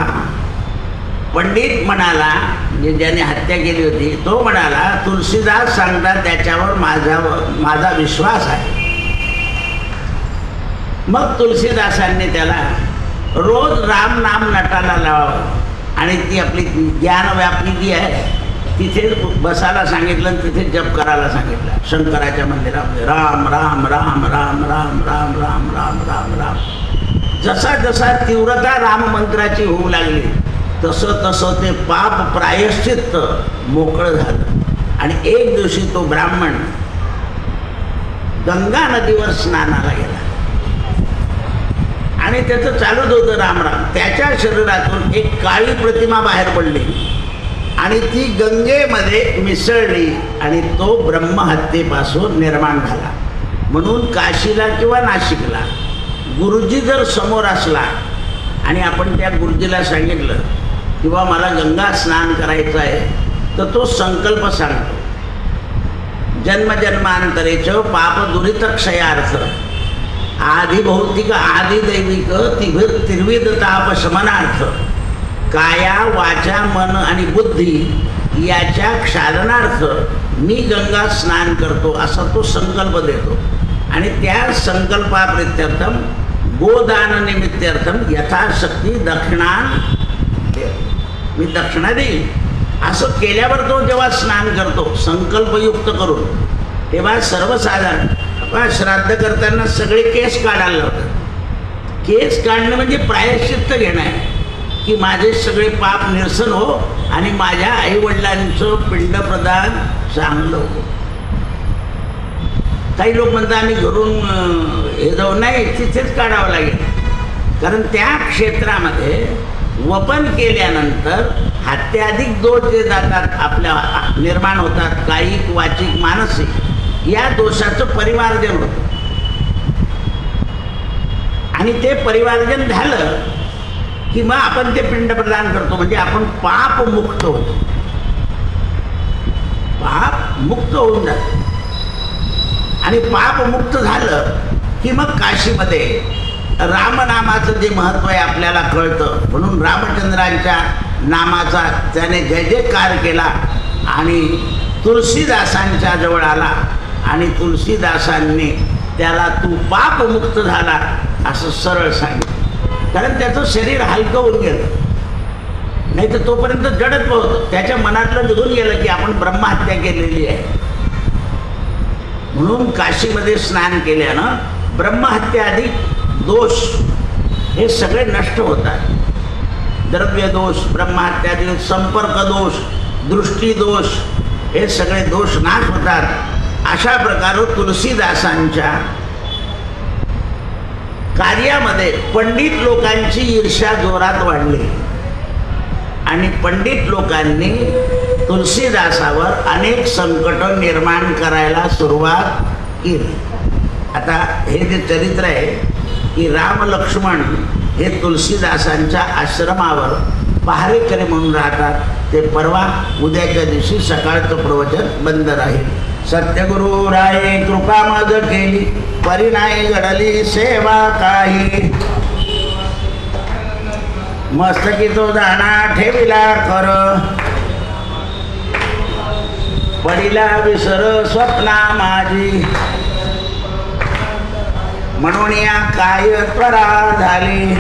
पंडित म्हणाला, म्हणजे ज्याने हत्या केली होती तो म्हणाला तुलसीदास सांगतात त्याच्यावर माझा विश्वास आहे. मग तुलसीदासांनी त्याला रोज राम नाम नटाला लावावं आणि ती आपली ज्ञानव्यापी जी आहे तिथे बसायला सांगितलं आणि तिथे जप करायला सांगितलं. शंकराच्या मंदिरामध्ये राम राम राम राम राम राम राम राम राम राम. जसा जसा तीव्रता राम मंत्राची होऊ लागली तसं तसं ते पाप प्रायश्चित्त मोकळं झालं. आणि एक दिवशी तो ब्राह्मण गंगा नदीवर स्नानाला गेला आणि त्याचं चालूच होतं रामराम. त्याच्या शरीरातून एक काळी प्रतिमा बाहेर पडली आणि ती गंगेमध्ये मिसळली आणि तो ब्रह्महत्येपासून निर्माण झाला. म्हणून काशीला किंवा नाशिकला गुरुजी जर समोर असला आणि आपण त्या गुरुजीला सांगितलं किंवा मला गंगा स्नान करायचं आहे तर तो संकल्प सांगतो. जन्मजन्मांतरेच पाप दुरित क्षयार्थ आदिभौतिक आदिदैविक त्रिविध ताप शमनार्थ काया वाचा मन आणि बुद्धी याच्या क्षालनार्थ मी गंगा स्नान करतो असा तो संकल्प देतो. आणि त्या संकल्पाप्रित्यर्थम गोदान निमित्तार्थम यथाशक्ती दक्षिणा मी दक्षिणा देईल असं केल्यावर तो जेव्हा स्नान करतो संकल्पयुक्त करून तेव्हा सर्वसाधारण श्राद्ध करताना सगळे केस काढायला लावतात. केस काढणं म्हणजे प्रायश्चित्त घेणं आहे की माझे सगळे पाप निरसन हो आणि माझ्या आईवडिलांचं पिंडप्रदान चांगलं हो. काही लोक म्हणतात आम्ही घरून हे जाऊ, नाही तिथेच काढावं लागेल. कारण त्या क्षेत्रामध्ये वपन केल्यानंतर हत्याधिक दोष जे जातात आपल्या निर्माण होतात, कायिक वाचिक मानसिक, या दोषाचं परिमार्जन होतं. आणि ते परिमार्जन झालं की मग आपण ते पिंड प्रदान करतो, म्हणजे आपण पाप मुक्त होतो, पाप मुक्त होऊन जातो. आणि पाप मुक्त झालं की मग काशीमध्ये रामनामाचं जे महत्त्व आहे आपल्याला कळतं. म्हणून रामचंद्रांच्या नामाचा त्याने जय जयकार केला आणि तुलसीदासांच्या जवळ आला आणि तुलसीदासांनी त्याला तू पापमुक्त झाला असं सरळ सांगितलं. कारण त्याचं शरीर हलकं होऊन गेलं, नाही तर तोपर्यंत जडत्व होतं. त्याच्या मनातलं निघून गेलं की आपण ब्रह्महत्या केलेली आहे. म्हणून काशीमध्ये स्नान केल्यानं ब्रह्महत्या अधिक दोष हे सगळे नष्ट होतात. द्रव्य दोष, ब्रह्महत्यादी, संपर्क दोष, दृष्टी दोष, हे सगळे दोष नाश होतात. अशा प्रकारे तुलसीदासांच्या कार्यामध्ये पंडित लोकांची ईर्ष्या जोरात वाढली आणि पंडित लोकांनी तुलसीदासावर अनेक संकट निर्माण करायला सुरुवात केली. आता हे जे चरित्र आहे की राम लक्ष्मण हे तुलसीदासांच्या आश्रमावर पहारेकरी म्हणून राहतात. ते परवा उद्याच्या दिवशी सकाळचं प्रवचन बंद राहील. सत्यगुरु राये कृपा मज केली, परिणाय घडली सेवा काही. मस्तकी तो दाना ठेविला कर, पडिला विसर स्वप्ना माझी. म्हणून या काय त्वरा झाली,